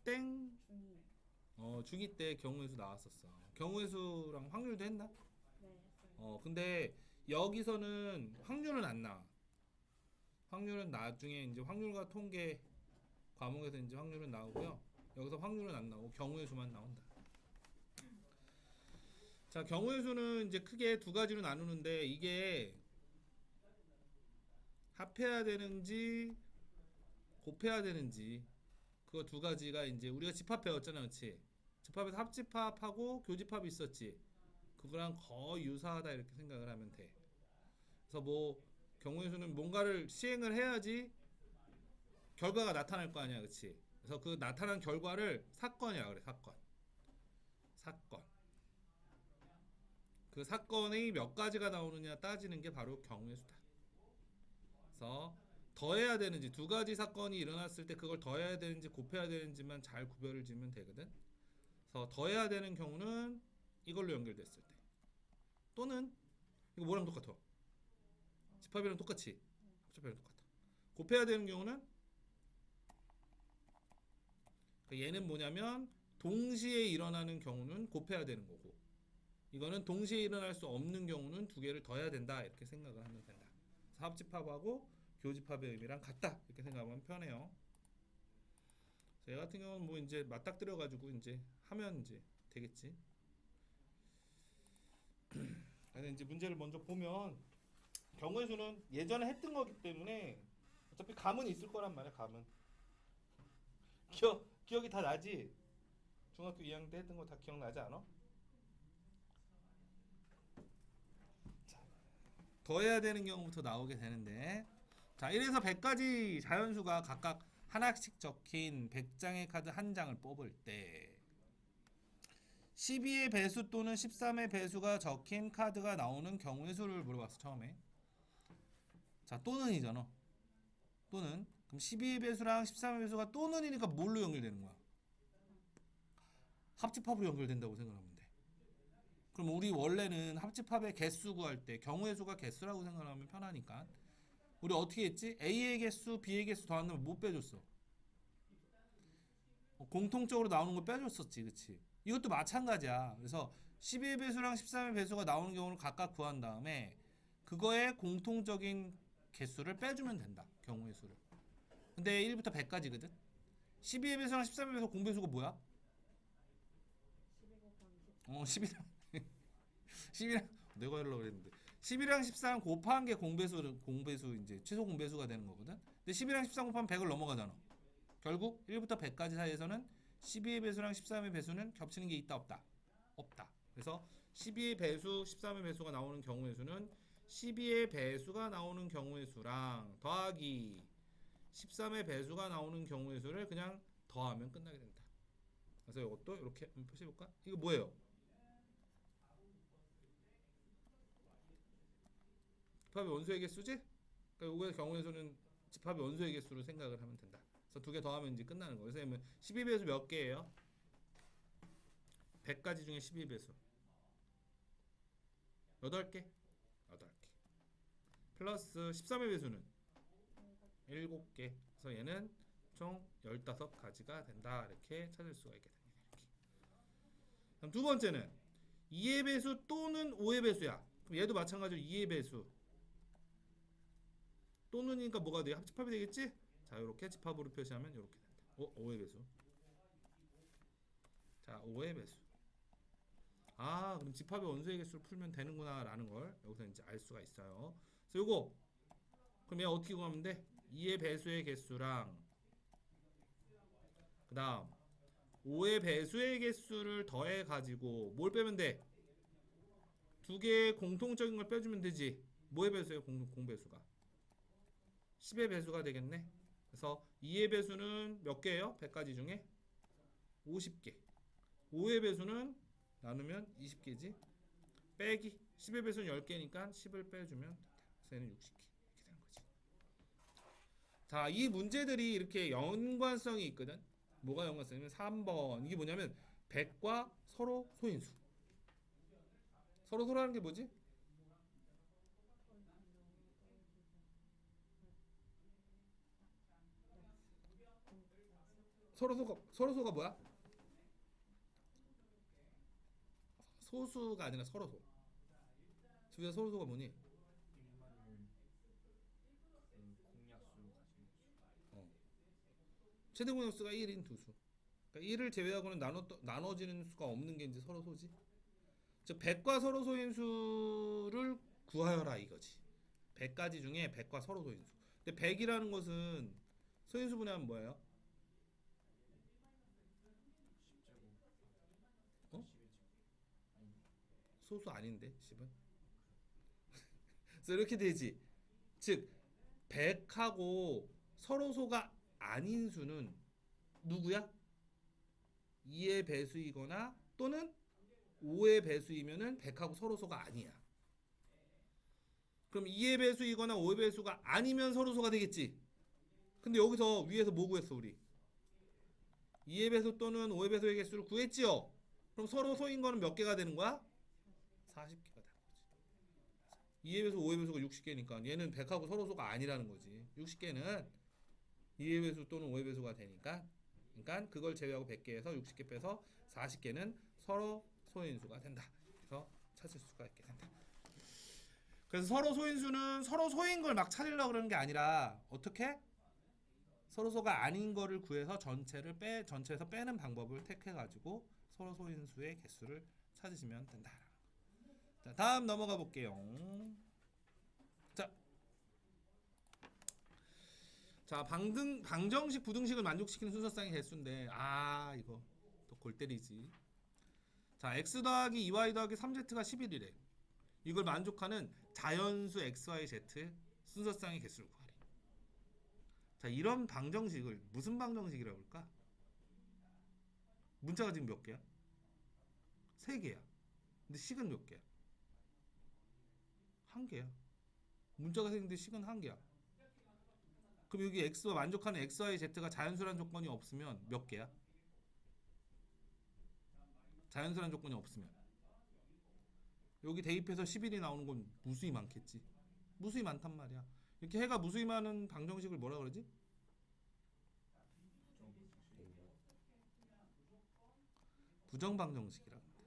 땡. 중이. 중2 때 경우의 수 나왔었어. 경우의 수랑 확률도 했나? 네, 했어요. 근데 여기서는 확률은 안 나와. 확률은 나중에 이제 확률과 통계 과목에서 이제 확률은 나오고요. 여기서 확률은 안 나오고 경우의 수만 나온다. 자, 경우의 수는 이제 크게 두 가지로 나누는데 이게 합해야 되는지 곱해야 되는지 그거 두 가지가 이제 우리가 집합 배웠잖아, 그렇지? 집합에서 합집합하고 교집합이 있었지. 그거랑 거의 유사하다 이렇게 생각을 하면 돼. 그래서 뭐 경우의 수는 뭔가를 시행을 해야지 결과가 나타날 거 아니야, 그렇지? 그래서 그 나타난 결과를 사건이라 그래, 사건. 사건. 그 사건이 몇 가지가 나오느냐 따지는 게 바로 경우의 수다. 그래서 더해야 되는지 두 가지 사건이 일어났을 때 그걸 더해야 되는지 곱해야 되는지만 잘 구별을 지으면 되거든. 그래서 더해야 되는 경우는 이걸로 연결됐을 때 또는 이거 뭐랑 똑같아? 집합이랑 똑같이 합집합이랑 똑같아. 곱해야 되는 경우는 얘는 뭐냐면 동시에 일어나는 경우는 곱해야 되는 거고 이거는 동시에 일어날 수 없는 경우는 두 개를 더해야 된다 이렇게 생각을 하면 된다. 그래서 합집합하고 교집합의 의미랑 같다 이렇게 생각하면 편해요. 얘 같은 경우는 뭐 이제 맞닥뜨려 가지고 이제 하면 이제 되겠지. 근데 이제 문제를 먼저 보면 경우의 수는 예전에 했던 거기 때문에 어차피 감은 있을 거란 말이야. 감은 기억이 다 나지. 중학교 2학년 때 했던 거 다 기억나지 않아? 더해야 되는 경우부터 나오게 되는데 자 1에서 100까지 자연수가 각각 하나씩 적힌 100장의 카드 한 장을 뽑을 때 12의 배수 또는 13의 배수가 적힌 카드가 나오는 경우의 수를 물어봤어 처음에. 자 또는이잖아. 또는 그럼 12의 배수랑 13의 배수가 또는이니까 뭘로 연결되는 거야? 합집합으로 연결된다고 생각하면 돼. 그럼 우리 원래는 합집합의 개수 구할 때 경우의 수가 개수라고 생각하면 편하니까 우리 어떻게 했지? A의 개수, B의 개수 더하면 못 빼줬어. 공통적으로 나오는 거 빼줬었지, 그치? 이것도 마찬가지야. 그래서 12의 배수랑 13의 배수가 나오는 경우를 각각 구한 다음에 그거의 공통적인 개수를 빼주면 된다. 경우의 수를. 근데 1부터 100까지거든? 12의 배수랑 13의 배수 공배수가 뭐야? 12 곱하기 10. 12랑 10이랑 내가 하려고 그랬는데 10이랑 13 곱한 게 공배수 이제 최소 공배수가 되는 거거든. 근데 10이랑 13 곱하면 100을 넘어가잖아. 결국 1부터 100까지 사이에서는 12의 배수랑 13의 배수는 겹치는 게 있다 없다? 없다. 그래서 12의 배수, 13의 배수가 나오는 경우의 수는 12의 배수가 나오는 경우의 수랑 더하기 13의 배수가 나오는 경우의 수를 그냥 더하면 끝나게 된다. 그래서 이것도 이렇게 한번 표시해볼까? 이거 뭐예요? 집합의 원소의 개수지? 그러니까 요거의 경우의 수는 집합의 원소의 개수로 생각을 하면 된다. 그래서 두 개 더하면 이제 끝나는 거예요. 그래서 12배수 몇 개예요? 100가지 중에 12배수 8개? 8개 플러스 13의 배수는 7개. 그래서 얘는 총 15가지가 된다. 이렇게 찾을 수가 있게 됩니다. 이렇게. 그럼 두 번째는 2의 배수 또는 5의 배수야. 그럼 얘도 마찬가지로 2의 배수 또는이니까 뭐가 돼? 합집합이 되겠지? 자, 이렇게 집합으로 표시하면 이렇게 된다. 5의 배수. 자, 5의 배수. 아, 그럼 집합의 원소의 개수를 풀면 되는구나라는 걸 여기서 이제 알 수가 있어요. 그래서 요거 그럼 얘 어떻게 구하면 돼? 2의 배수의 개수랑 그다음 5의 배수의 개수를 더해 가지고 뭘 빼면 돼? 두 개의 공통적인 걸 빼주면 되지. 뭐의 배수예요? 공배수가 10의 배수가 되겠네. 그래서 2의 배수는 몇 개예요? 100가지 중에 50개. 5의 배수는 나누면 20개지. 빼기 10의 배수는 10개니까 10을 빼주면 된다. 그래서 얘는 60개 이렇게 되는 거지. 자, 이 문제들이 이렇게 연관성이 있거든. 뭐가 연관성이면 3번 이게 뭐냐면 100과 서로 소인수. 서로 소라는 게 뭐지? 서로소가 뭐야? 소수가 아니라 서로소. 주변 서로소가 뭐니? 일반을 그 공약수 가지고 어. 최대 공약수가 1인 두 수. 그러니까 1을 제외하고는 나눠지는 수가 없는 게 이제 서로소지. 즉 100과 서로소인 수를 구하여라 이거지. 100가지 중에 100과 서로소인 수. 근데 100이라는 것은 소인수 분해하면 뭐예요? 10제곱 어? 11제곱 아니 소수 아닌데 10은? 그래서 이렇게 되지. 즉 100하고 서로소가 아닌 수는 누구야? 2의 배수이거나 또는 5의 배수이면은 100하고 서로소가 아니야. 그럼 2의 배수이거나 5의 배수가 아니면 서로소가 되겠지. 근데 여기서 위에서 뭐 구했어 우리? 2의 배수 또는 5의 배수의 개수를 구했지요. 그럼 서로소인 거는 몇 개가 되는 거야? 40개가 되는 거지. 2의 배수 5의 배수가 60개니까 얘는 100하고 서로소가 아니라는 거지. 60개는 2의 배수 또는 5의 배수가 되니까, 그러니까 그걸 제외하고 100개에서 60개 빼서 40개는 서로 소인수가 된다. 그래서 찾을 수가 있게 된다. 그래서 서로 소인수는 서로 소인 걸 막 찾으려고 그러는 게 아니라 어떻게? 서로소가 아닌 거를 구해서 전체에서 빼는 방법을 택해 가지고 서로 소인수의 개수를 찾으시면 된다. 자, 다음 넘어가 볼게요. 자, 방정식, 부등식을 만족시키는 순서쌍의 개수인데, 이거 또 골 때리지. 자, x 더하기 2y 더하기 3z가 11이래. 이걸 만족하는 자연수 x, y, z 순서쌍의 개수를 구하래. 자, 이런 방정식을 무슨 방정식이라고 할까? 문자가 지금 몇 개야? 3개야. 근데 식은 몇 개야? 1개야. 문자가 생긴데 식은 1개야. 그럼 여기 x와 만족하는 x, y, z가 자연수란 조건이 없으면 몇 개야? 자연수란 조건이 없으면 여기 대입해서 11이 나오는 건 무수히 많겠지. 무수히 많단 말이야. 이렇게 해가 무수히 많은 방정식을 뭐라 그러지? 부정방정식이라고 합니다.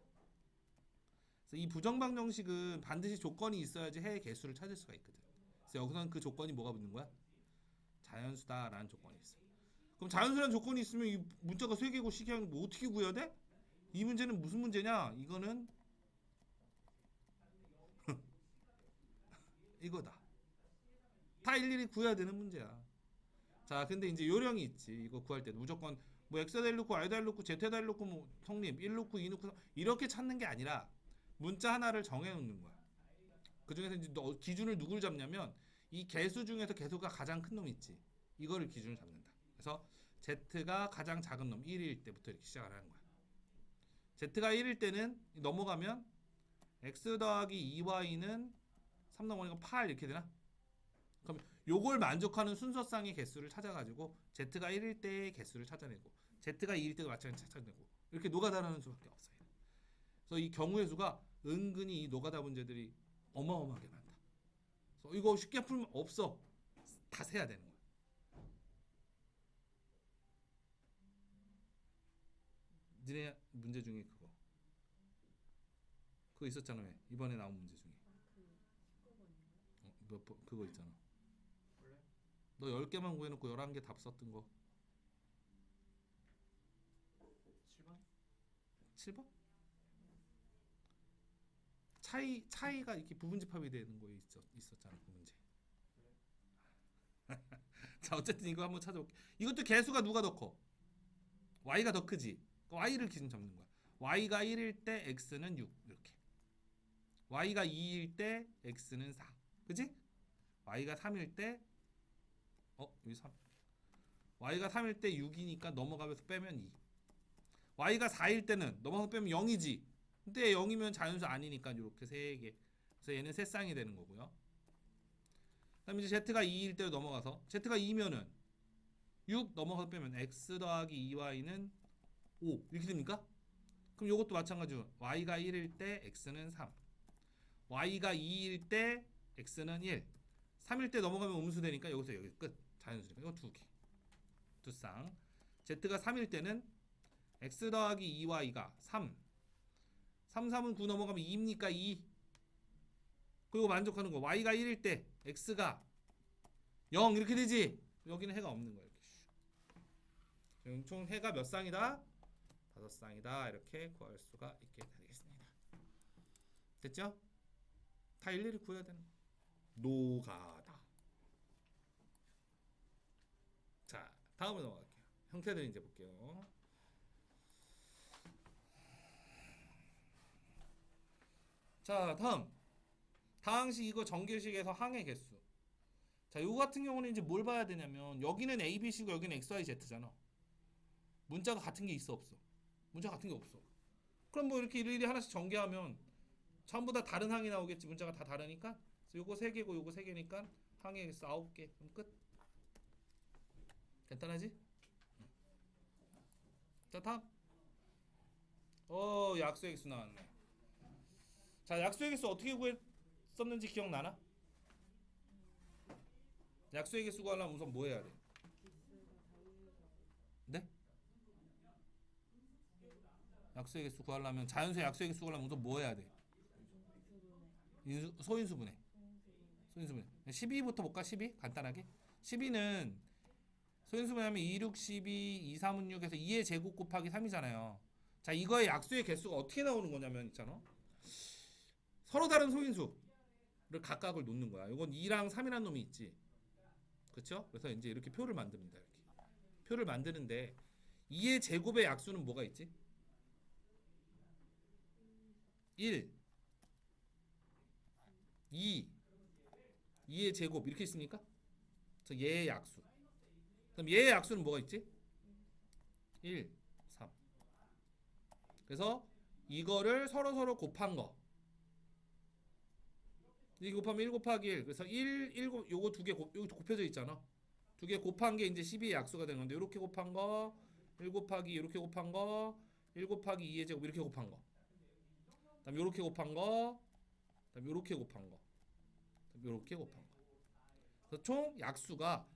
그래서 이 부정방정식은 반드시 조건이 있어야지 해의 개수를 찾을 수가 있거든. 그래서 여기서는 그 조건이 뭐가 붙는 거야? 자연수다라는 조건이 있어. 그럼 자연수라는 조건이 있으면 이 문자가 3개고 식이하는 뭐 어떻게 구해야 돼? 이 문제는 무슨 문제냐? 이거는 이거다. 다 일일이 구해야 되는 문제야. 자, 근데 이제 요령이 있지. 이거 구할 때 무조건 뭐 x에다 1 넣고 y에다 1 넣고 z에다 1 넣고 뭐 성립 1 넣고 2 넣고 이렇게 찾는 게 아니라 문자 하나를 정해 놓는 거야. 그 중에서 이제 기준을 누굴 잡냐면 이 개수 중에서 개수가 가장 큰 놈 있지. 이거를 기준을 잡는다. 그래서 z가 가장 작은 놈 1일 때부터 이렇게 시작을 하는 거야. z가 1일 때는 넘어가면 x 더하기 2y는 3 넘어가니까 8 이렇게 되나? 그럼 요걸 만족하는 순서쌍의 개수를 찾아가지고 z가 1일 때의 개수를 찾아내고 z가 2일 때도 마찬가지로 찾아내고 이렇게 노가다라는 수밖에 없어요. 그래서 이 경우의 수가 은근히 이 노가다 문제들이 어마어마하게 많다. 그래서 이거 쉽게 풀면 없어. 다 세야 되는 거야. 니네 문제 중에 그거 있었잖아. 왜? 이번에 나온 문제 중에 그거 있잖아. 원래 너 10개만 구해놓고 11개 답 썼던 거 7번 7번? 차이가 이렇게 부분집합이 되는 거 있었잖아. 그 문제. 자, 어쨌든 이거 한번 찾아볼게. 이것도 개수가 누가 더 커? y가 더 크지. y를 기준 잡는 거야. y가 1일 때 x는 6 이렇게. y가 2일 때 x는 4. 그지? y가 3일 때 여기 3. y가 3일 때 6이니까 넘어가면서 빼면 2. y가 4일 때는 넘어가서 빼면 0이지. 근데 0이면 자연수 아니니까 이렇게 3개. 그래서 얘는 세 쌍이 되는 거고요. 그다음에 이제 z가 2일 때로 넘어가서 z가 2면은 6 넘어가서 빼면 x 더하기 2y는 5 이렇게 됩니까? 그럼 이것도 마찬가지로 y가 1일 때 x는 3. y가 2일 때 x는 1. 3일 때 넘어가면 음수 되니까 여기서 여기 끝. 자연수니까 이거 2개. 두 쌍. z가 3일 때는 x 더하기 2y가 3. 3, 3은 9 넘어가면 2입니까? 2. 그리고 만족하는 거. y가 1일 때 x가 0 이렇게 되지. 여기는 해가 없는 거야. 이렇게. 총 해가 몇 쌍이다? 5쌍이다. 이렇게 구할 수가 있게 되겠습니다. 됐죠? 다 일일이 구해야 되는 거. 노가다. 자, 다음으로 넘어갈게요. 형태들 이제 볼게요. 자, 다음. 다항식 이거 정규식에서 항의 개수. 자, 요거 같은 경우는 이제 뭘 봐야 되냐면 여기는 A, B, C고 여기는 X, Y, Z잖아. 문자가 같은 게 있어 없어? 문자 같은 게 없어. 그럼 뭐 이렇게 일일이 하나씩 전개하면 전부 다 다른 항이 나오겠지. 문자가 다 다르니까. 그래서 요거 3개고 요거 3개니까 항의 개수 9개. 그럼 끝. 간단하지? 자, 다음. 약수의 개수 나왔네. 자, 약수의 개수 어떻게 구했었는지 기억나나? 약수의 개수 구하려면 우선 뭐 해야 돼? 네? 약수의 개수 구하려면 자연수의 약수의 개수 구하려면 우선 뭐 해야 돼? 소인수분해. 소인수분해. 12부터 볼까? 12? 간단하게. 12는 소인수분해하면 2, 6, 12, 2, 3은 6에서 2의 제곱 곱하기 3이잖아요. 자, 이거의 약수의 개수가 어떻게 나오는 거냐면 있잖아. 서로 다른 소인수를 각각을 놓는 거야. 이건 2랑 3이라는 놈이 있지. 그렇죠? 그래서 이제 이렇게 표를 만듭니다. 이렇게. 표를 만드는데 2의 제곱의 약수는 뭐가 있지? 1, 2, 2의 제곱 이렇게 있습니까? 그래서 얘의 약수. 그럼 얘의 약수는 뭐가 있지? 1, 3. 그래서 이거를 서로 곱한 거. 이 곱하면 1 곱하기 1. 그래서 1 요거 두 개 곱혀져 있잖아. 두 개 곱한 게 이제 12의 약수가 되는 건데 이렇게 곱한 거 1 곱하기 이렇게 곱한 거 1 곱하기 2의 제곱 이렇게 곱한 거. 그다음에 이렇게 곱한 거. 그다음에 이렇게 곱한 거. 그다음에 이렇게 곱한 거. 그래서 총 약수가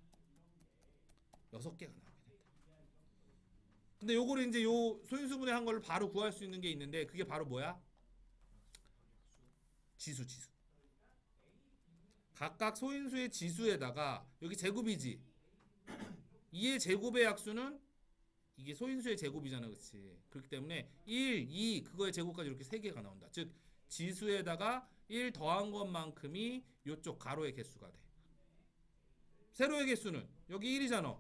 6개가 나오게 된다. 근데 요거를 이제 요 소인수분해 한 거를 바로 구할 수 있는 게 있는데 그게 바로 뭐야? 지수. 각각 소인수의 지수에다가 여기 제곱이지. 2의 제곱의 약수는 이게 소인수의 제곱이잖아. 그렇지? 그렇기 때문에 1, 2 그거의 제곱까지 이렇게 3개가 나온다. 즉 지수에다가 1 더한 것만큼이 요쪽 가로의 개수가 돼. 세로의 개수는 여기 1이잖아.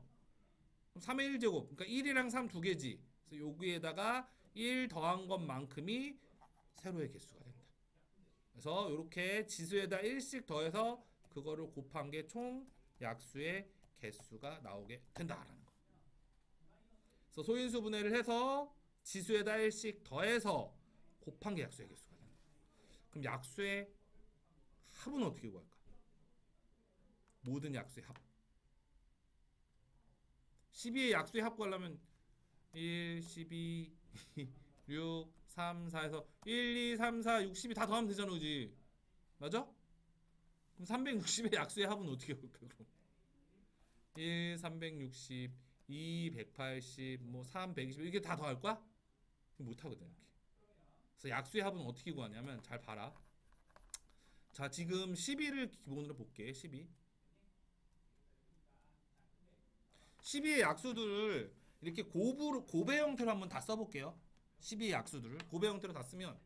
그럼 3의 1제곱. 그러니까 1이랑 3 두 개지. 그래서 여기에다가 1 더한 것만큼이 세로의 개수가 된다. 그래서 이렇게 지수에다 1씩 더해서 그거를 곱한 게 총 약수의 개수가 나오게 된다라는 거. 그래서 소인수 분해를 해서 지수에다 1씩 더해서 곱한 게 약수의 개수가 된다. 그럼 약수의 합은 어떻게 구할까? 모든 약수의 합. 12의 약수의 합 구하려면 1, 12, 6, 3, 4에서 1, 2, 3, 4, 6, 12 다 더하면 되잖아. 그지? 맞아? 그럼 360의 약수의 합은 어떻게 볼까 그럼? 1, 360, 2, 180, 뭐 3, 120 이게 다 더할 거야? 못 하거든 이렇게. 그래서 약수의 합은 어떻게 구하냐면 잘 봐라. 자, 지금 12를 기본으로 볼게. 12. 12의 약수들을 이렇게 곱의 형태로 한번 다 써볼게요. 12의 약수들을 곱의 형태로 다 쓰면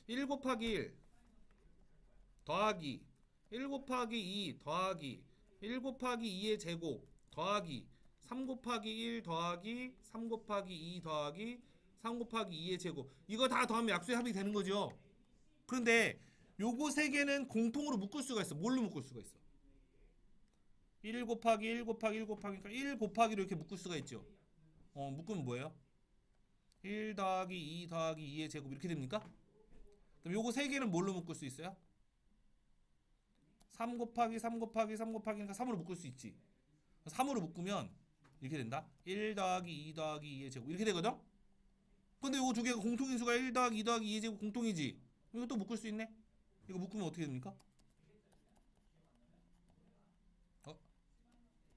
1 곱하기 1 더하기 1 곱하기 2 더하기 1 곱하기 2의 제곱 더하기 3 곱하기 1 더하기 3 곱하기 2 더하기 3 곱하기 2의 제곱 이거 다 더하면 약수의 합이 되는 거죠. 그런데 요거 세 개는 공통으로 묶을 수가 있어. 뭘로 묶을 수가 있어? 1 곱하기 1 곱하기 1 곱하기 그러니까 1 곱하기로 이렇게 묶을 수가 있죠. 묶으면 뭐예요? 1 더하기 2 더하기 2의 제곱 이렇게 됩니까? 그럼 요거 세 개는 뭘로 묶을 수 있어요? 3 곱하기 3 곱하기 3 곱하기 그러니까 3으로 묶을 수 있지. 3으로 묶으면 이렇게 된다. 1 더하기 2 더하기 2의 제곱 이렇게 되거든? 근데 요거 두 개가 공통인수가 1 더하기 2 더하기 2의 제곱 공통이지. 이거 또 묶을 수 있네? 이거 묶으면 어떻게 됩니까?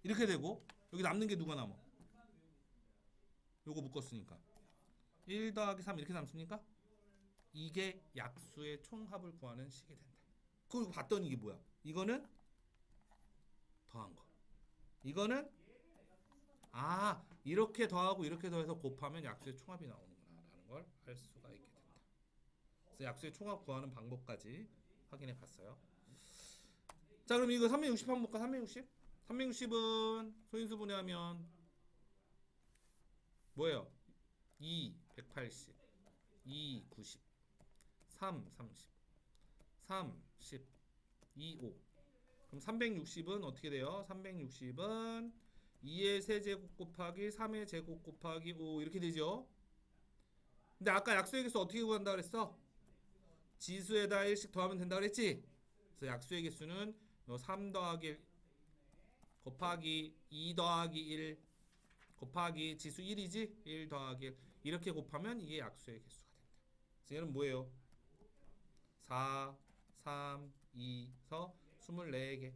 이렇게 되고 여기 남는 게 누가 남아? 요거 묶었으니까 1 더하기 3 이렇게 남습니까? 이게 약수의 총합을 구하는 식이 된다. 그리고 봤더니 이게 뭐야? 이거는 더한 거. 이거는 이렇게 더하고 이렇게 더해서 곱하면 약수의 총합이 나오는구나라는 걸 알 수가 있게 된다. 그래서 약수의 총합 구하는 방법까지 확인해 봤어요. 자, 그럼 이거 360 한번 볼까? 360? 360은 소인수 분해하면 뭐예요? 2 180, 2 90, 3 30, 3 10, 2 5. 그럼 360은 어떻게 돼요? 360은 2의 세제곱 곱하기 3의 제곱 곱하기 5 이렇게 되죠. 근데 아까 약수의 개수 어떻게 구한다 그랬어? 지수에다 1씩 더하면 된다 그랬지? 그래서 약수의 개수는 3 더하기 1 곱하기 2 더하기 1 곱하기 지수 1이지? 1 더하기 1 이렇게 곱하면 이게 약수의 개수가 된다. 그래서 얘는 뭐예요? 4, 3, 2서 24개.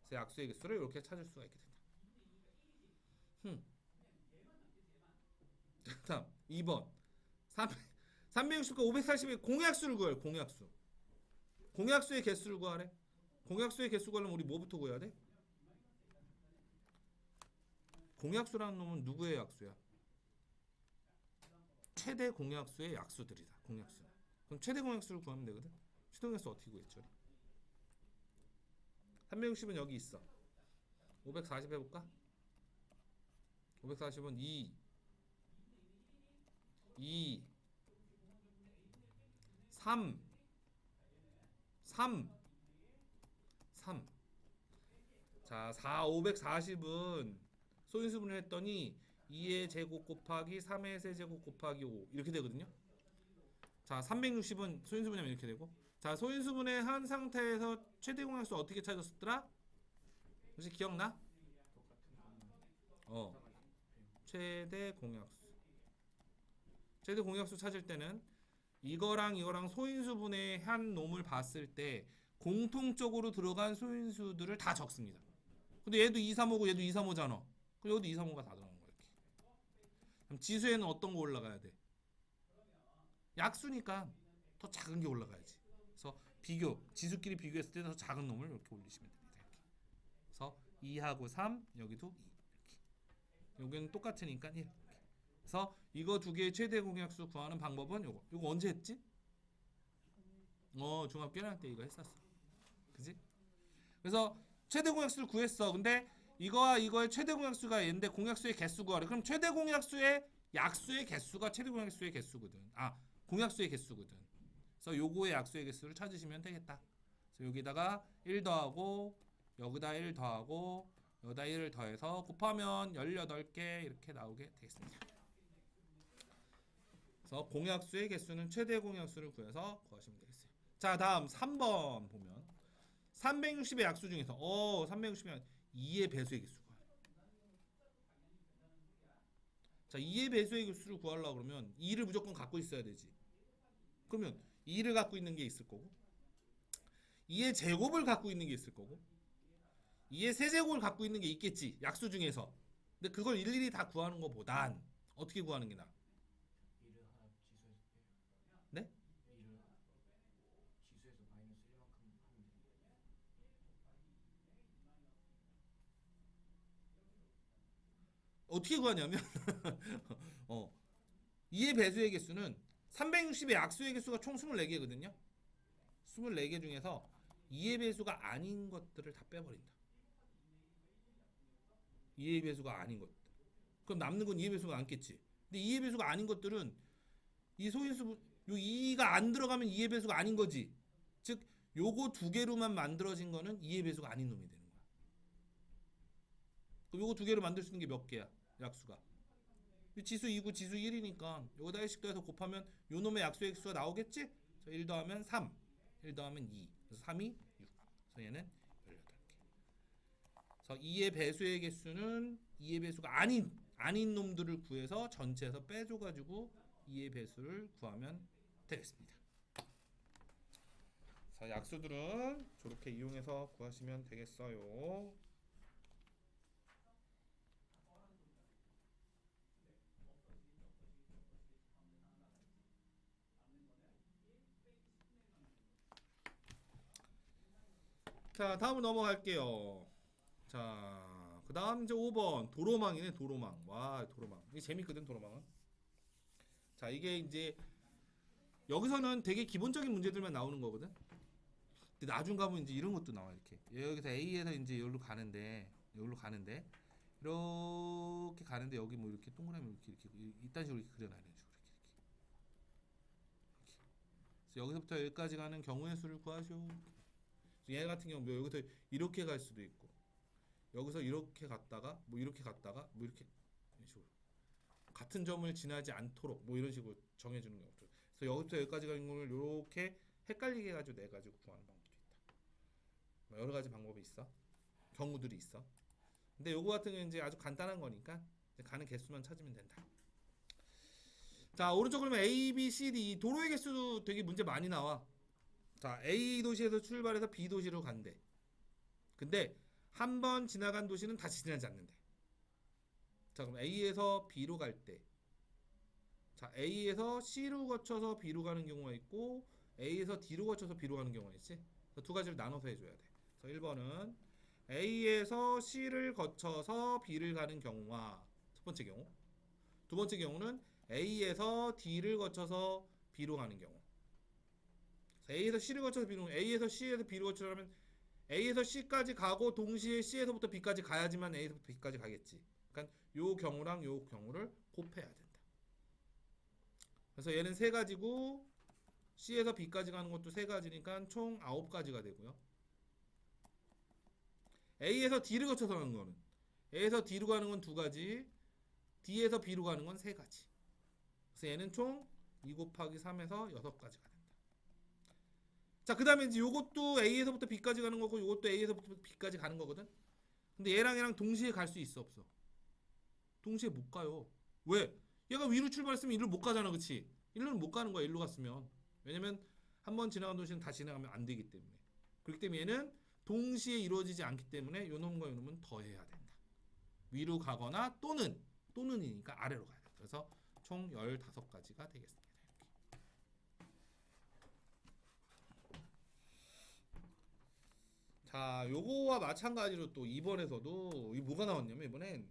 그래서 약수의 개수를 이렇게 찾을 수가 있게 된다. 다음 2번 360과 540의 공약수를 구해요. 공약수. 공약수의 개수를 구하래. 공약수의 개수 구하려면 우리 뭐부터 구해야 돼? 공약수라는 놈은 누구의 약수야? 최대 공약수의 약수들이다. 공약수. 그럼 최대 공약수를 구하면 되거든. 최대 공약수 어떻게 구했죠? 360은 여기 있어. 540 해볼까? 540은 2 3 자, 540은 소인수분을 했더니 2의 제곱 곱하기 3의 세제곱 곱하기 5 이렇게 되거든요. 자, 360은 소인수분하면 이렇게 되고, 자, 소인수분의 한 상태에서 최대 공약수 어떻게 찾았었더라? 혹시 기억나? 최대 공약수. 최대 공약수 찾을 때는 이거랑 소인수분의 한 놈을 봤을 때 공통적으로 들어간 소인수들을 다 적습니다. 근데 얘도 2, 3, 5고 얘도 2, 3, 5잖아. 그럼 여기도 2, 3, 5가 다 들어간 거야. 이렇게. 그럼 지수에는 어떤 거 올라가야 돼? 약수니까 더 작은 게 올라가야지. 그래서 지수끼리 비교했을 때 더 작은 놈을 이렇게 올리시면 됩니다. 이렇게. 그래서 2하고 3, 여기도 2. 이렇게. 여기는 똑같으니까 1. 그래서 이거 두 개의 최대 공약수 구하는 방법은 요거. 요거 언제 했지? 중학교 1학년 때 이거 했었어. 그지? 그래서 최대 공약수를 구했어. 근데 이거와 이거의 최대 공약수가 얘인데 공약수의 개수 구하래. 그럼 최대 공약수의 약수의 개수가 최대 공약수의 개수거든. 공약수의 개수거든. 그래서 요거의 약수의 개수를 찾으시면 되겠다. 그래서 여기다가 1 더하고 여기다 1 더하고 여기다 1을 더해서 곱하면 18개 이렇게 나오게 되겠습니다. 그래서 공약수의 개수는 최대 공약수를 구해서 구하시면 되겠어요. 자, 다음 3번 보면 360의 약수 중에서 360이 2의 배수의 개수 구하래. 자, 2의 배수의 개수를 구하려고 그러면 2를 무조건 갖고 있어야 되지. 그러면 2를 갖고 있는 게 있을 거고 2의 제곱을 갖고 있는 게 있을 거고 2의 세제곱을 갖고 있는 게 있겠지. 약수 중에서. 근데 그걸 일일이 다 구하는 것보단 어떻게 구하는 게 나아? 2를 하나 지수에서 빼요. 네? 2를 지수에서 마이너스 1만큼 하면 돼요. 어떻게 구하냐면 2의 배수의 개수는 360의 약수의 개수가 총 24개거든요. 24개 중에서 2의 배수가 아닌 것들을 다 빼버린다. 2의 배수가 아닌 것들. 그럼 남는 건 2의 배수가 남겠지. 근데 2의 배수가 아닌 것들은 이 소인수 요 2가 안 들어가면 2의 배수가 아닌 거지. 즉 요거 두 개로만 만들어진 거는 2의 배수가 아닌 놈이 되는 거야. 그럼 요거 두 개로 만들 수 있는 게 몇 개야? 약수가. 지수 2고 지수 1이니까 여기다 1씩 더해서 곱하면 요 놈의 약수의 개수가 나오겠지? 1 더하면 3, 1 더하면 2. 그래서 3이 6. 그래서 얘는 18개. 그래서 2의 배수의 개수는 2의 배수가 아닌 놈들을 구해서 전체에서 빼줘가지고 2의 배수를 구하면 되겠습니다. 자, 약수들은 저렇게 이용해서 구하시면 되겠어요. 자, 다음으로 넘어갈게요. 자, 그 다음 이제 5번 도로망이네. 도로망. 와, 도로망 이게 재밌거든. 도로망은. 자, 이게 이제 여기서는 되게 기본적인 문제들만 나오는 거거든. 근데 나중 가면 이제 이런 것도 나와. 이렇게 여기서 A에서 이제 여기로 가는데 이렇게 가는데 여기 뭐 이렇게 동그라미 이렇게 이딴 식으로 이렇게 그려놔. 이런 식으로 이렇게. 그래서 여기서부터 여기까지 가는 경우의 수를 구하시오. 얘 같은 경우 뭐 여기서 이렇게 갈 수도 있고, 여기서 이렇게 갔다가 뭐 이렇게 갔다가 뭐 이렇게 이런 식으로 같은 점을 지나지 않도록 뭐 이런 식으로 정해주는 경우도. 그래서 여기부터 여기까지 가는 걸 이렇게 헷갈리게 해가지고 내 가지고 구하는 방법도 있다. 뭐 여러 가지 방법이 있어. 경우들이 있어. 근데 요거 같은 경우는 이제 아주 간단한 거니까 가는 개수만 찾으면 된다. 자, 오른쪽 그러면 A, B, C, D 도로의 개수도 되게 문제 많이 나와. 자, A 도시에서 출발해서 B 도시로 간대. 근데 한 번 지나간 도시는 다시 지나지 않는데. 자, 그럼 A에서 B로 갈 때, 자, A에서 C로 거쳐서 B로 가는 경우가 있고, A에서 D로 거쳐서 B로 가는 경우가 있지. 그래서 두 가지를 나눠서 해줘야 돼. 그래서 1번은 A에서 C를 거쳐서 B를 가는 경우와 첫 번째 경우, 두 번째 경우는 A에서 D를 거쳐서 B로 가는 경우. A에서 C를 거쳐서 B로, A에서 C에서 B로 거쳐서 하면 A에서 C까지 가고 동시에 C에서부터 B까지 가야지만 A에서부터 B까지 가겠지. 그러니까 요 경우랑 요 경우를 곱해야 된다. 그래서 얘는 세 가지고 C에서 B까지 가는 것도 세 가지니까 총 9가지가 되고요. A에서 D를 거쳐서 가는 거는, A에서 D로 가는 건 두 가지, D에서 B로 가는 건 세 가지. 그래서 얘는 총 2 곱하기 3에서 6가지가 된다. 자, 그 다음에 이제 요것도 A에서부터 B까지 가는 거고, 요것도 A에서부터 B까지 가는 거거든. 근데 얘랑 동시에 갈 수 있어, 없어? 동시에 못 가요. 왜? 얘가 위로 출발했으면 일로 못 가잖아, 그치? 일로는 못 가는 거야, 일로 갔으면. 왜냐면 한 번 지나간 도시는 다시 지나가면 안 되기 때문에. 그렇기 때문에 얘는 동시에 이루어지지 않기 때문에 요 놈과 요 놈은 더해야 된다. 위로 가거나 또는이니까 아래로 가야 돼. 그래서 총 15가지가 되겠습니다. 자, 요거와 마찬가지로 또 2번에서도 이 뭐가 나왔냐면 이번엔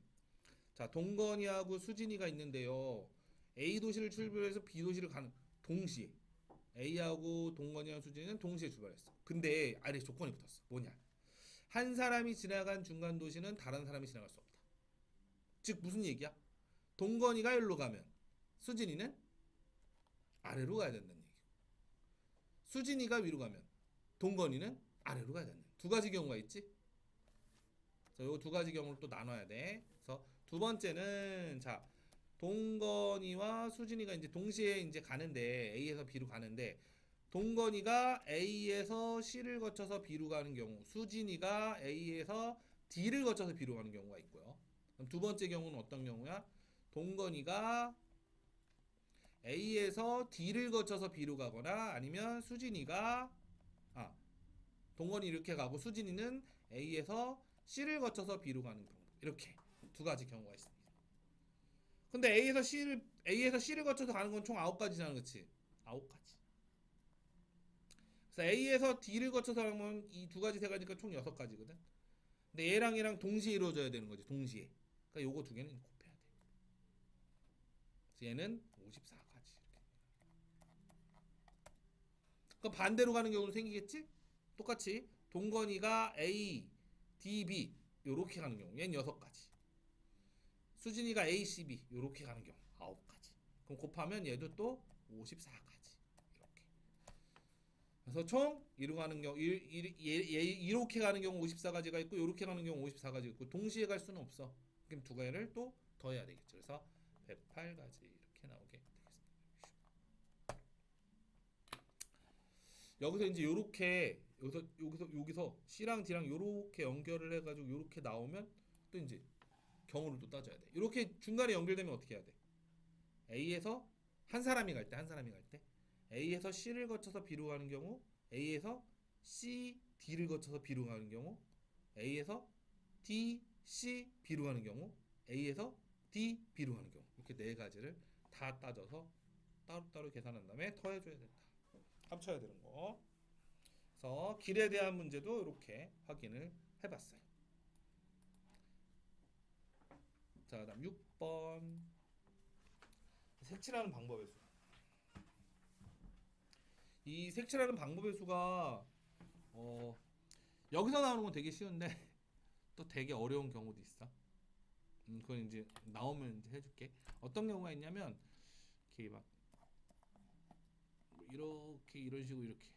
자, 동건이하고 수진이가 있는데요. A 도시를 출발해서 B 도시를 가는 동시에 A하고 동건이랑 수진이는 동시에 출발했어. 근데 아래 조건이 붙었어. 뭐냐? 한 사람이 지나간 중간 도시는 다른 사람이 지나갈 수 없다. 즉 무슨 얘기야? 동건이가 여기로 가면 수진이는 아래로 가야 된다는 얘기고, 수진이가 위로 가면 동건이는 아래로 가야 된다. 두 가지 경우가 있지. 그래서 요 두 가지 경우를 또 나눠야 돼. 그래서 두 번째는 자, 동건이와 수진이가 이제 동시에 이제 가는데 A에서 B로 가는데 동건이가 A에서 C를 거쳐서 B로 가는 경우, 수진이가 A에서 D를 거쳐서 B로 가는 경우가 있고요. 그럼 두 번째 경우는 어떤 경우야? 동건이가 A에서 D를 거쳐서 B로 가거나 아니면 수진이가 동건이 이렇게 가고 수진이는 A에서 C를 거쳐서 B로 가는 경우. 이렇게 두 가지 경우가 있습니다. 근데 A에서 C를 거쳐서 가는 건 총 9가지잖아, 그렇지? 9가지. 그래서 A에서 D를 거쳐서 가면 이 두 가지 세 가지니까 총 6가지거든. 근데 얘랑 동시에 이루어져야 되는 거지, 동시에. 그러니까 요거 두 개는 곱해야 돼. 그래서 얘는 54가지. 그럼 반대로 가는 경우도 생기겠지? 똑같이 동건이가 A, D, B 요렇게 가는 경우, 얘는 6가지. 수진이가 A, C, B 요렇게 가는 경우 9가지. 그럼 곱하면 얘도 또 54가지. 이렇게. 그래서 총 이렇게 가는 경우 이렇게 가는 경우 54가지가 있고 요렇게 가는 경우 54가지 있고 동시에 갈 수는 없어. 그럼 두 개를 또 더해야 되겠죠. 그래서 108가지 이렇게 나오게 되겠습니다. 여기서 이제 요렇게 여기서 C랑 D랑 요렇게 연결을 해가지고 요렇게 나오면 또 이제 경우를 또 따져야 돼. 이렇게 중간에 연결되면 어떻게 해야 돼? A에서 한 사람이 갈 때 A에서 C를 거쳐서 B로 가는 경우, A에서 C, D를 거쳐서 B로 가는 경우, A에서 D, C, B로 가는 경우, A에서 D, B로 가는 경우, 이렇게 네 가지를 다 따져서 따로따로 계산한 다음에 더해줘야 된다. 합쳐야 되는 거. 그래서 길에 대한 문제도 이렇게 확인을 해봤어요. 자, 그다음 6번 색칠하는 방법의 수. 이 색칠하는 방법의 수가 여기서 나오는 건 되게 쉬운데 또 되게 어려운 경우도 있어. 그건 이제 나오면 이제 해줄게. 어떤 경우가 있냐면 이렇게 막 이렇게 이런 식으로 이렇게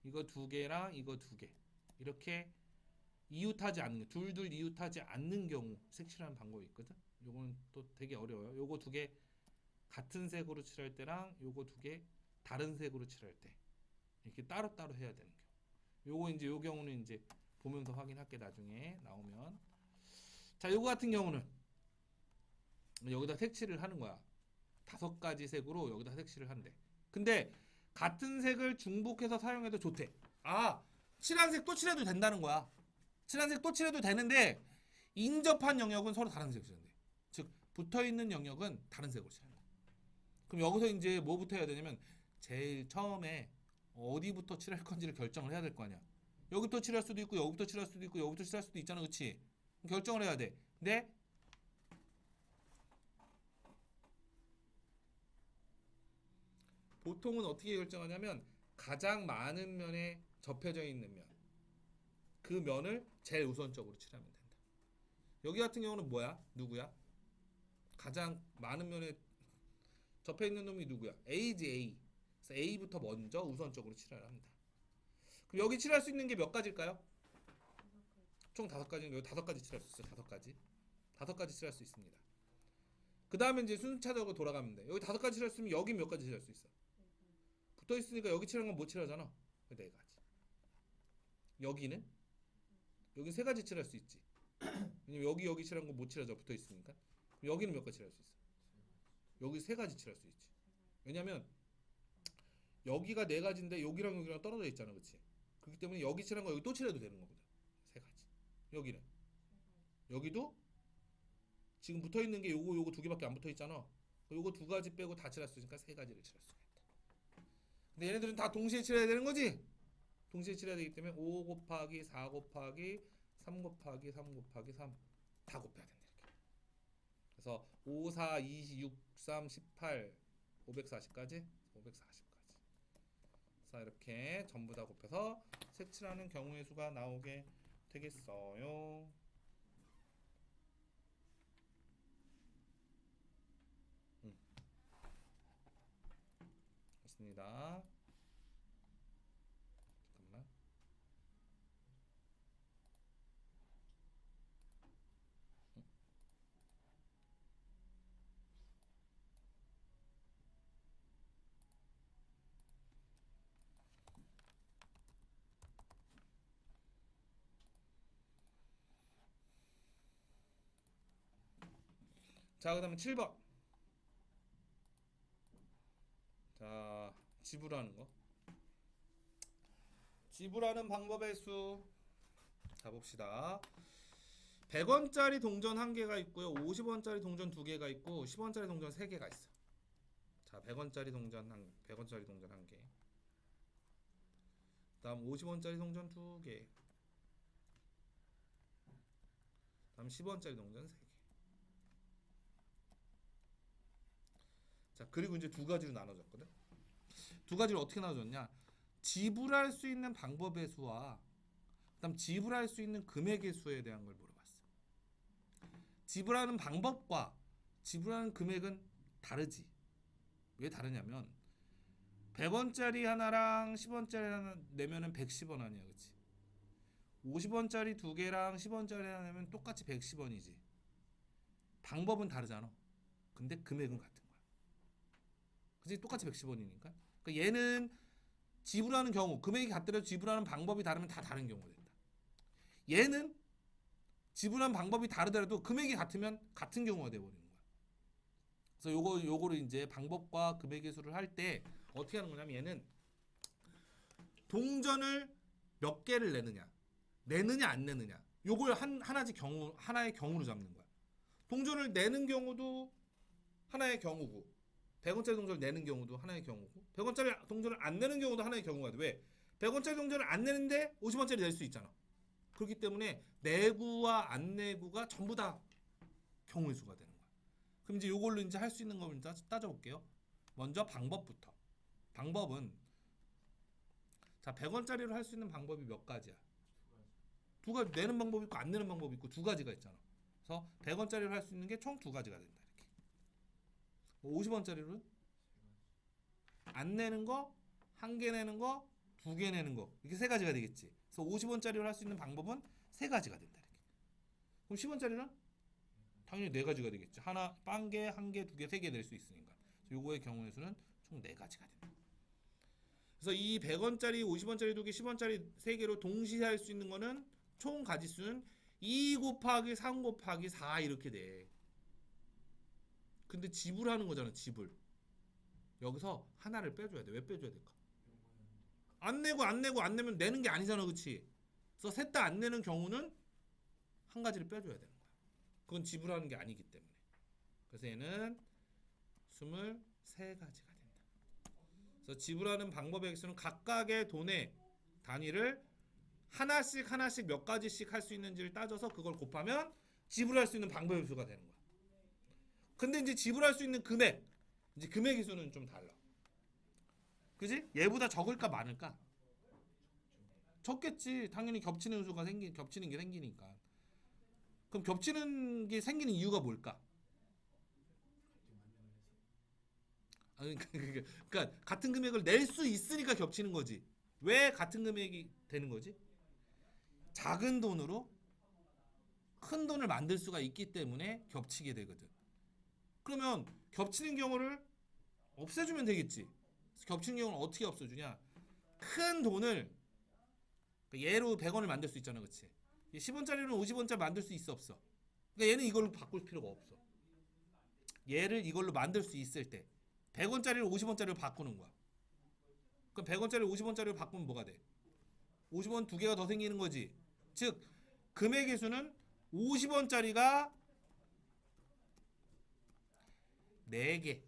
이거 두 개랑 이거 두 개 이렇게 이웃하지 않는 둘둘 이웃하지 않는 경우 색칠하는 방법이 있거든. 요건 또 되게 어려워요. 요거 두 개 같은 색으로 칠할 때랑 요거 두 개 다른 색으로 칠할 때 이렇게 따로따로 해야 되는 경우. 요거 이제 요 경우는 이제 보면서 확인할게 나중에 나오면. 자, 요거 같은 경우는 여기다 색칠을 하는 거야. 5가지 색으로 여기다 색칠을 한대. 근데 같은 색을 중복해서 사용해도 좋대. 아, 칠한 색 또 칠해도 된다는 거야. 칠한 색 또 칠해도 되는데 인접한 영역은 서로 다른 색으로 칠한대. 즉 붙어있는 영역은 다른 색으로 칠한다. 그럼 여기서 이제 뭐부터 해야 되냐면 제일 처음에 어디부터 칠할 건지를 결정을 해야 될 거 아니야. 여기부터 칠할 수도 있고 여기부터 칠할 수도 있고 여기부터 칠할 수도 있잖아, 그렇지? 결정을 해야 돼. 근데 보통은 어떻게 결정하냐면 가장 많은 면에 접혀져 있는 면, 그 면을 제일 우선적으로 칠하면 된다. 여기 같은 경우는 뭐야? 누구야? 가장 많은 면에 접해 있는 놈이 누구야? A지, A. 그래서 A부터 먼저 우선적으로 칠을 합니다. 그럼 여기 칠할 수 있는 게 몇 가지일까요? 총 5가지는 여기 5가지 칠할 수 있어요. 5가지. 5가지 칠할 수 있습니다. 그 다음에 이제 순차적으로 돌아가면 돼. 여기 5가지 칠할 수 있으면 여기 몇 가지 칠할 수 있어? 붙어 있으니까 여기 칠한 건 못 칠하잖아. 4가지. 여기는 3가지 칠할 수 있지. 왜냐면 여기 칠한 건 못 칠하죠. 붙어 있으니까. 여기는 몇 가지 칠할 수 있어? 여기 3가지 칠할 수 있지. 왜냐면 여기가 4가지인데 여기랑 여기랑 떨어져 있잖아, 그렇지? 그렇기 때문에 여기 칠한 거 여기 또 칠해도 되는 거거든. 3가지. 여기는 여기도 지금 붙어 있는 게 요거 2개밖에 안 붙어 있잖아. 요거 2가지 빼고 다 칠할 수 있으니까 3가지를 칠할 수가 있다. 근데 얘네들은 다 동시에 칠해야 되는 거지? 동시에 칠해야 되기 때문에 5 곱하기 4 곱하기 3 곱하기 3 곱하기 3 다 곱해야 된다. 이렇게. 그래서 5, 4, 26, 3, 18, 540까지 540까지. 자, 이렇게 전부 다 곱해서 색칠하는 경우의 수가 나오게 되겠어요. 됐습니다. 잠깐만. 자, 그 다음에 7번. 자, 지불하는 거. 지불하는 방법의 수. 자, 봅시다. 100원짜리 동전 1개가 있고요. 50원짜리 동전 2개가 있고 10원짜리 동전 3개가 있어. 자, 100원짜리 동전 1개. 다음 50원짜리 동전 2개. 다음 10원짜리 동전 3개. 자, 그리고 이제 2가지로 나눠졌거든. 2가지를 어떻게 나눠졌냐? 지불할 수 있는 방법의 수와 그다음 지불할 수 있는 금액의 수에 대한 걸 물어봤어. 지불하는 방법과 지불하는 금액은 다르지. 왜 다르냐면 100원짜리 하나랑 10원짜리 하나 내면은 110원 아니야, 그렇지? 50원짜리 2개랑 10원짜리 하나 내면 똑같이 110원이지. 방법은 다르잖아. 근데 금액은 같은 거야. 그치? 똑같이 110원이니까. 그러니까 얘는 지불하는 경우, 금액이 같더라도 지불하는 방법이 다르면 다 다른 경우가 된다. 얘는 지불하는 방법이 다르더라도 금액이 같으면 같은 경우가 돼버리는 거야. 그래서 요거를 이제 방법과 금액의 수를 할 때 어떻게 하는 거냐면 얘는 동전을 몇 개를 내느냐 안 내느냐, 요걸 하나의 경우로 잡는 거야. 동전을 내는 경우도 하나의 경우고 100원짜리 동전을 내는 경우도 하나의 경우고 100원짜리 동전을 안 내는 경우도 하나의 경우가 돼. 왜? 100원짜리 동전을 안 내는데 50원짜리 낼 수 있잖아. 그렇기 때문에 내구와 안 내구가 전부 다 경우의 수가 되는 거야. 그럼 이제 요걸로 이제 할 수 있는 걸 따져볼게요. 먼저 방법부터. 방법은 자 100원짜리로 할 수 있는 방법이 몇 가지야? 두 가지. 내는 방법이 있고 안 내는 방법이 있고 두 가지가 있잖아. 그래서 100원짜리로 할 수 있는 게 총 두 가지가 된다. 이렇게. 50원짜리로는 안 내는 거, 한 개 내는 거, 두 개 내는 거. 이렇게 세 가지가 되겠지. 그래서 50원짜리로 할 수 있는 방법은 세 가지가 된다. 이렇게. 그럼 10원짜리는 당연히 네 가지가 되겠지. 하나, 빵 개, 한 개, 두 개, 세 개 낼 수 있으니까. 요거의 경우의 수는 총 네 가지가 된다. 그래서 이 100원짜리, 50원짜리 두 개, 10원짜리 세 개로 동시에 할 수 있는 거는 총 가지수는 2 곱하기 3 곱하기 4 이렇게 돼. 근데 지불하는 거잖아, 지불. 여기서 하나를 빼줘야 돼. 왜 빼줘야 될까? 안 내고 안 내면 내는 게 아니잖아, 그치? 그래서 셋 다 안 내는 경우는 한 가지를 빼줘야 되는 거야. 그건 지불하는 게 아니기 때문에. 그래서 얘는 23가지가 된다. 그래서 지불하는 방법의 액수는 각각의 돈의 단위를 하나씩 몇 가지씩 할 수 있는지를 따져서 그걸 곱하면 지불할 수 있는 방법의 수가 되는 거야. 근데 이제 지불할 수 있는 금액, 이제 금액의 수는 좀 달라. 그지? 얘보다 적을까 많을까? 적겠지. 당연히 겹치는 게 생기니까. 그럼 겹치는 게 생기는 이유가 뭘까? 그러니까 같은 금액을 낼 수 있으니까 겹치는 거지. 왜 같은 금액이 되는 거지? 작은 돈으로 큰 돈을 만들 수가 있기 때문에 겹치게 되거든. 그러면 겹치는 경우를 없애주면 되겠지. 겹치는 경우는 어떻게 없애주냐? 큰 돈을 얘로 100원을 만들 수 있잖아, 그렇지? 10원짜리로는 50원짜리 만들 수 있어, 없어? 그러니까 얘는 이걸로 바꿀 필요가 없어. 얘를 이걸로 만들 수 있을 때 100원짜리를 50원짜리로 바꾸는 거야. 그럼 100원짜리를 50원짜리로 바꾸면 뭐가 돼? 50원 두 개가 더 생기는 거지. 즉 금액의 수는 50원짜리가 4개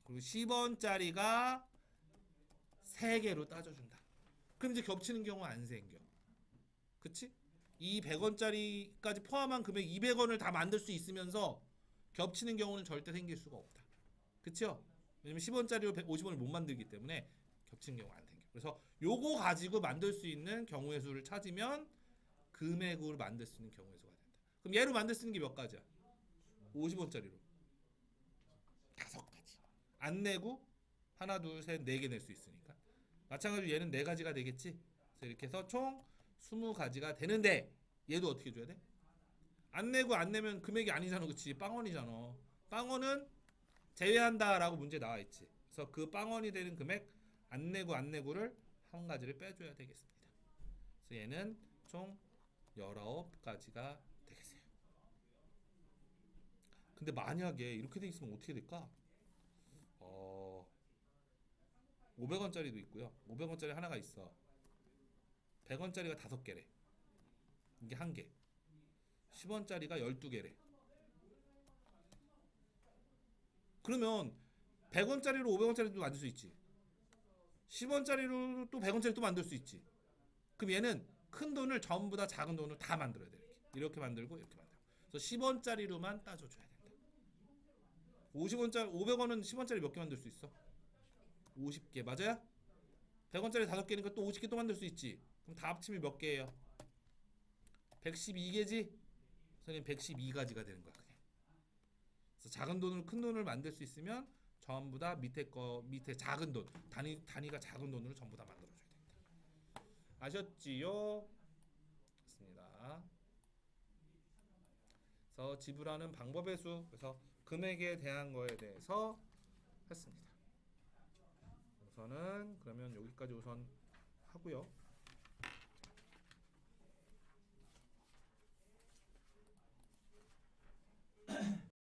그리고 10원짜리가 3개로 따져준다. 그럼 이제 겹치는 경우 안 생겨. 그치? 이 100원짜리까지 포함한 금액 200원을 다 만들 수 있으면서 겹치는 경우는 절대 생길 수가 없다. 그쵸? 왜냐면 10원짜리로 50원을 못 만들기 때문에 겹치는 경우가 안 생겨. 그래서 요거 가지고 만들 수 있는 경우의 수를 찾으면 금액으로 만들 수 있는 경우의 수가 된다. 그럼 얘로 만들 수 있는 게 몇 가지야? 50원짜리로 5가지. 안 내고 하나, 둘, 셋, 4개 낼 수 있으니까. 마찬가지로 얘는 4가지가 되겠지. 그래서 이렇게 해서 총 20가지가 되는데 얘도 어떻게 줘야 돼? 안 내고 안 내면 금액이 아니잖아, 그치? 빵원이잖아. 빵원은 제외한다라고 문제 나와 있지. 그래서 그 빵원이 되는 금액 안 내고를 한 가지를 빼줘야 되겠습니다. 그래서 얘는 총 19가지가 되겠어요. 근데 만약에 이렇게 돼 있으면 어떻게 될까? 500원짜리도 있고요. 500원짜리 하나가 있어. 100원짜리가 5개래. 이게 한 개. 10원짜리가 12개래. 그러면 100원짜리로 500원짜리도 만들 수 있지. 10원짜리로 또 100원짜리 또 만들 수 있지. 그럼 얘는 큰 돈을 전부 다 작은 돈으로 다 만들어야 돼. 이렇게 만들고 이렇게 만들고. 그래서 10원짜리로만 따져줘야 된다. 50원짜리 500원은 10원짜리 몇 개 만들 수 있어? 50개 맞아요? 100원짜리 5개니까 또 50개 또 만들 수 있지. 그럼 다 합치면 몇 개예요? 112개지? 선생님 112가지가 되는 거야. 그냥. 그래서 작은 돈으로 큰 돈을 만들 수 있으면 전부 다 밑에 작은 돈 단위가 작은 돈으로 전부 다 만들어줘야 된다. 아셨지요? 좋습니다. 그래서 지불하는 방법의 수, 그래서 금액에 대한 거에 대해서 했습니다. 우선은 그러면 여기까지 우선 하고요.